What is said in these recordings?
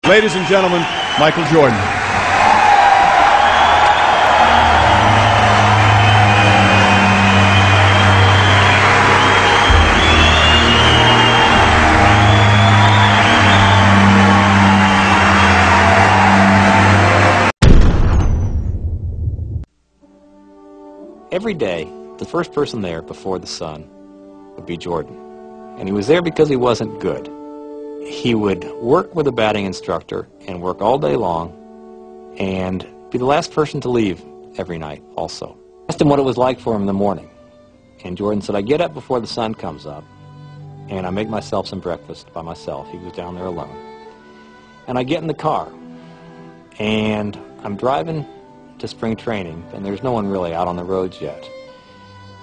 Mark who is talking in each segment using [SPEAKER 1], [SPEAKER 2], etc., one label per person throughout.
[SPEAKER 1] Ladies and gentlemen, Michael Jordan.
[SPEAKER 2] Every day, the first person there before the sun would be Jordan. And he was there because he wasn't good. He would work with a batting instructor and work all day long and be the last person to leave every night also. I asked him what it was like for him in the morning. And Jordan said, I get up before the sun comes up and I make myself some breakfast by myself. He was down there alone. And I get in the car and I'm driving to spring training, and there's no one really out on the roads yet.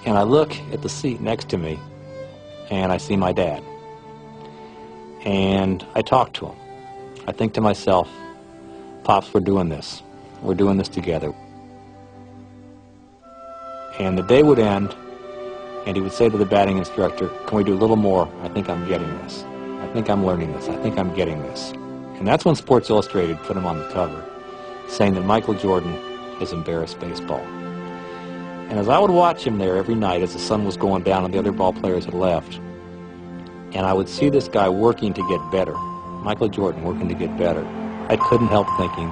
[SPEAKER 2] And I look at the seat next to me, and I see my dad. And I talk to him. I think to myself, Pops, we're doing this. We're doing this together. And the day would end, and he would say to the batting instructor, can we do a little more? I think I'm getting this. I think I'm learning this. I think I'm getting this. And that's when Sports Illustrated put him on the cover, saying that Michael Jordan has embarrassed baseball. And as I would watch him there every night as the sun was going down and the other ball players had left, and I would see this guy working to get better, Michael Jordan working to get better, I couldn't help thinking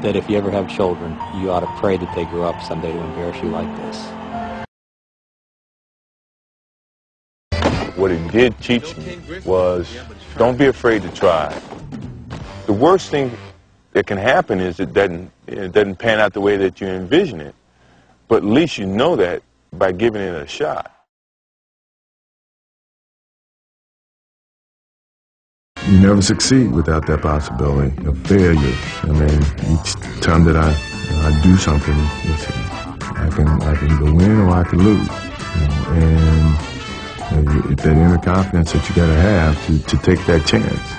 [SPEAKER 2] that if you ever have children, you ought to pray that they grow up someday to embarrass you like this.
[SPEAKER 3] What it did teach me was, don't be afraid to try. The worst thing that can happen is it doesn't pan out the way that you envision it. But at least you know that by giving it a shot.
[SPEAKER 4] You never succeed without that possibility of failure. I mean, each time that I do something, I can go win or I can lose. And that inner confidence that you got to have to take that chance.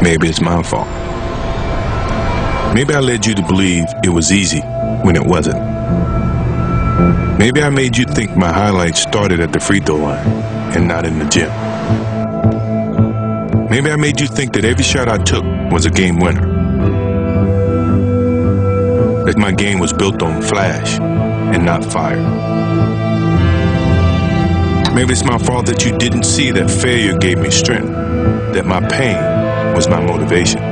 [SPEAKER 5] Maybe it's my fault. Maybe I led you to believe it was easy when it wasn't. Maybe I made you think my highlights started at the free throw line and not in the gym. Maybe I made you think that every shot I took was a game winner. That my game was built on flash and not fire. Maybe it's my fault that you didn't see that failure gave me strength, that my pain was my motivation.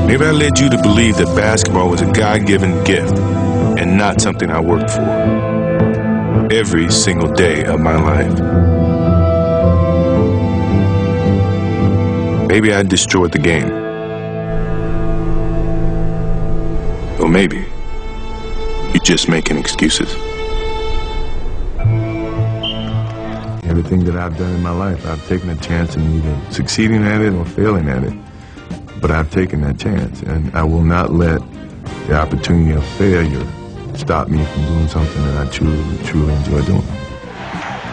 [SPEAKER 5] Maybe I led you to believe that basketball was a God-given gift and not something I worked for every single day of my life. Maybe I destroyed the game. Or maybe you're just making excuses.
[SPEAKER 4] Everything that I've done in my life, I've taken a chance in either succeeding at it or failing at it. But I've taken that chance, and I will not let the opportunity of failure stop me from doing something that I truly enjoy doing.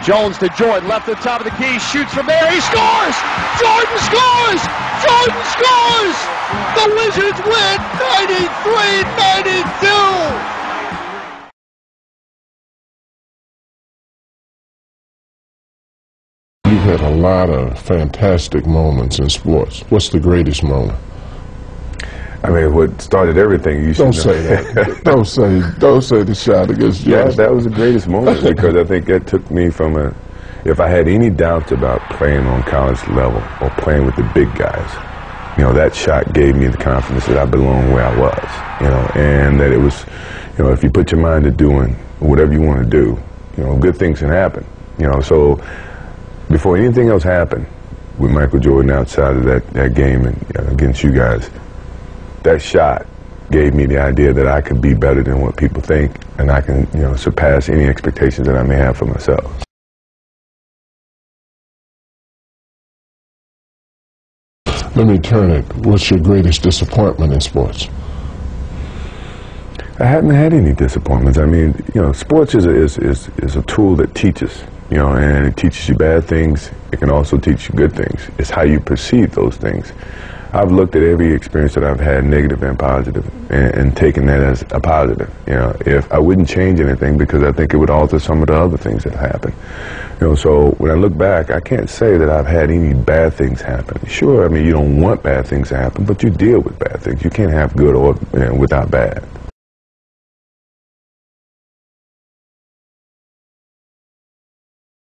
[SPEAKER 1] Jones to Jordan, left at the top of the key, shoots from there, he scores! Jordan scores! Jordan scores! The Wizards win 93-92!
[SPEAKER 6] You've had a lot of fantastic moments in sports. What's the greatest moment?
[SPEAKER 3] I mean, what started everything, you should
[SPEAKER 6] Don't say that. don't say the shot against
[SPEAKER 3] Yeah,
[SPEAKER 6] Jordan.
[SPEAKER 3] that was the greatest moment because I think that took me from if I had any doubts about playing on college level or playing with the big guys, that shot gave me the confidence that I belonged where I was, and that it was, if you put your mind to doing whatever you want to do, good things can happen, so before anything else happened with Michael Jordan outside of that game and against you guys, that shot gave me the idea that I could be better than what people think, and I can, surpass any expectations that I may have for myself.
[SPEAKER 6] Let me turn it. What's your greatest disappointment in sports?
[SPEAKER 3] I haven't had any disappointments. I mean, sports is a tool that teaches, and it teaches you bad things. It can also teach you good things. It's how you perceive those things. I've looked at every experience that I've had, negative and positive, and taken that as a positive. You know, if I wouldn't change anything because I think it would alter some of the other things that happened. You know, so when I look back, I can't say that I've had any bad things happen. Sure, I mean, you don't want bad things to happen, but you deal with bad things. You can't have good or without bad.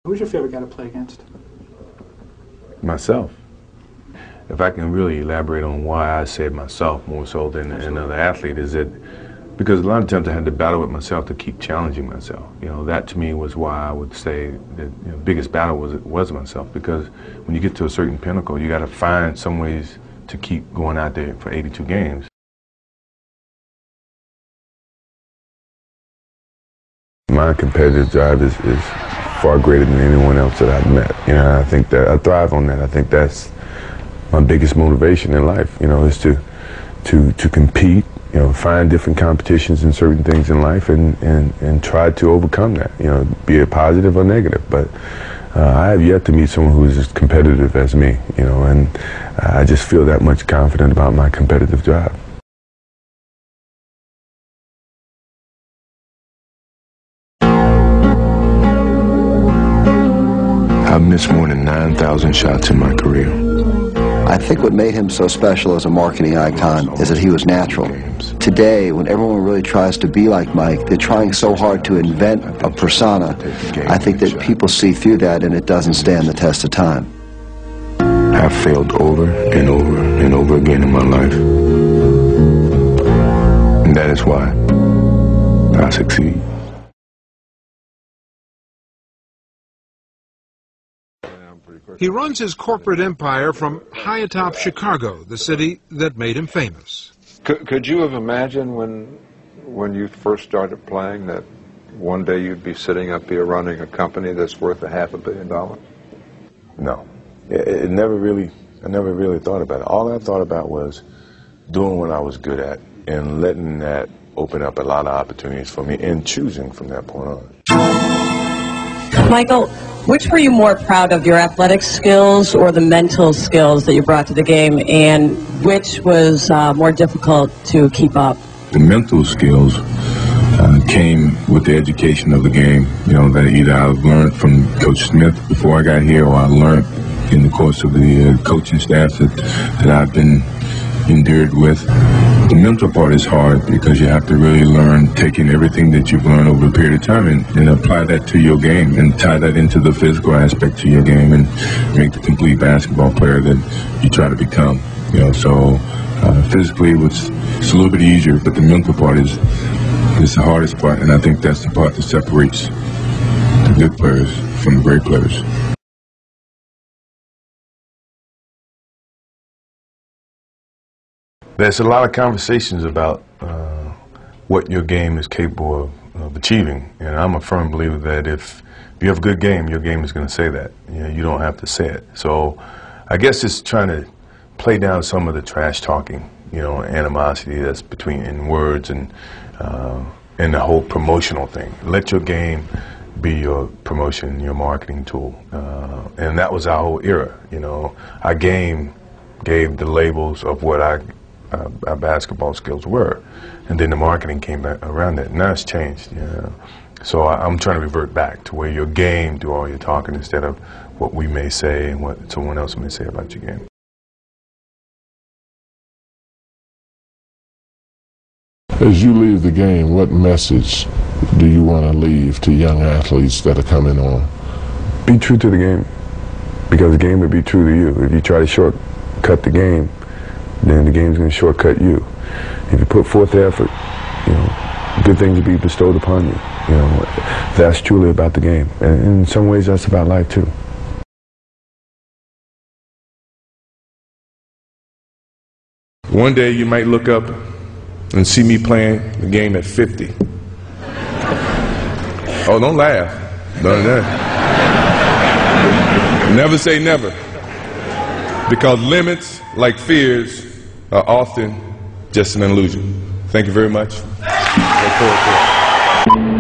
[SPEAKER 7] Who's your favorite guy to play against?
[SPEAKER 4] Myself. If I can really elaborate on why I said myself more so than another athlete, is that because a lot of times I had to battle with myself to keep challenging myself. You know, that to me was why I would say that the biggest battle was myself, because when you get to a certain pinnacle, you got to find some ways to keep going out there for 82 games.
[SPEAKER 3] My competitive drive is far greater than anyone else that I've met. You know, I think that I thrive on that. I think that's my biggest motivation in life. You know, is to compete. You know, find different competitions in certain things in life and try to overcome that. You know, be it positive or negative. But I have yet to meet someone who is as competitive as me. You know, and I just feel that much confident about my competitive drive.
[SPEAKER 5] I've missed more than 9,000 shots in my career.
[SPEAKER 8] I think what made him so special as a marketing icon is that he was natural. Today, when everyone really tries to be like Mike, they're trying so hard to invent a persona. I think that people see through that and it doesn't stand the test of time.
[SPEAKER 5] I've failed over and over and over again in my life. And that is why I succeed.
[SPEAKER 9] He runs his corporate empire from high atop Chicago, the city that made him famous.
[SPEAKER 10] Could you have imagined when you first started playing that one day you'd be sitting up here running a company that's worth $500 million?
[SPEAKER 4] No. I never really thought about it. All I thought about was doing what I was good at and letting that open up a lot of opportunities for me and choosing from that point on.
[SPEAKER 11] Michael, which were you more proud of, your athletic skills or the mental skills that you brought to the game, and which was more difficult to keep up?
[SPEAKER 5] The mental skills came with the education of the game, you know, that either I've learned from Coach Smith before I got here, or I learned in the course of the coaching staff that I've been endured with. The mental part is hard because you have to really learn, taking everything that you've learned over a period of time and apply that to your game and tie that into the physical aspect to your game and make the complete basketball player that you try to become. You know, so physically it's a little bit easier, but the mental part is the hardest part, and I think that's the part that separates the good players from the great players.
[SPEAKER 4] There's a lot of conversations about what your game is capable of achieving, and I'm a firm believer that if you have a good game, your game is going to say that. You know, you don't have to say it. So I guess it's trying to play down some of the trash talking, you know, animosity that's in words and the whole promotional thing. Let your game be your promotion, your marketing tool, and that was our whole era. You know, our game gave the labels of what our basketball skills were, and then the marketing came back around that. Now it's changed, you know. So I'm trying to revert back to where your game do all your talking instead of what we may say and what someone else may say about your game.
[SPEAKER 6] As you leave the game, what message do you want to leave to young athletes that are coming on?
[SPEAKER 3] Be true to the game, because the game will be true to you. If you try to shortcut the game, then the game's going to shortcut you. If you put forth the effort, you know, good things will be bestowed upon you. You know, that's truly about the game. And in some ways, that's about life, too.
[SPEAKER 5] One day you might look up and see me playing the game at 50. Oh, don't laugh. None of that. Never say never. Because limits, like fears, are often just an illusion. Thank you very much. Look forward to it.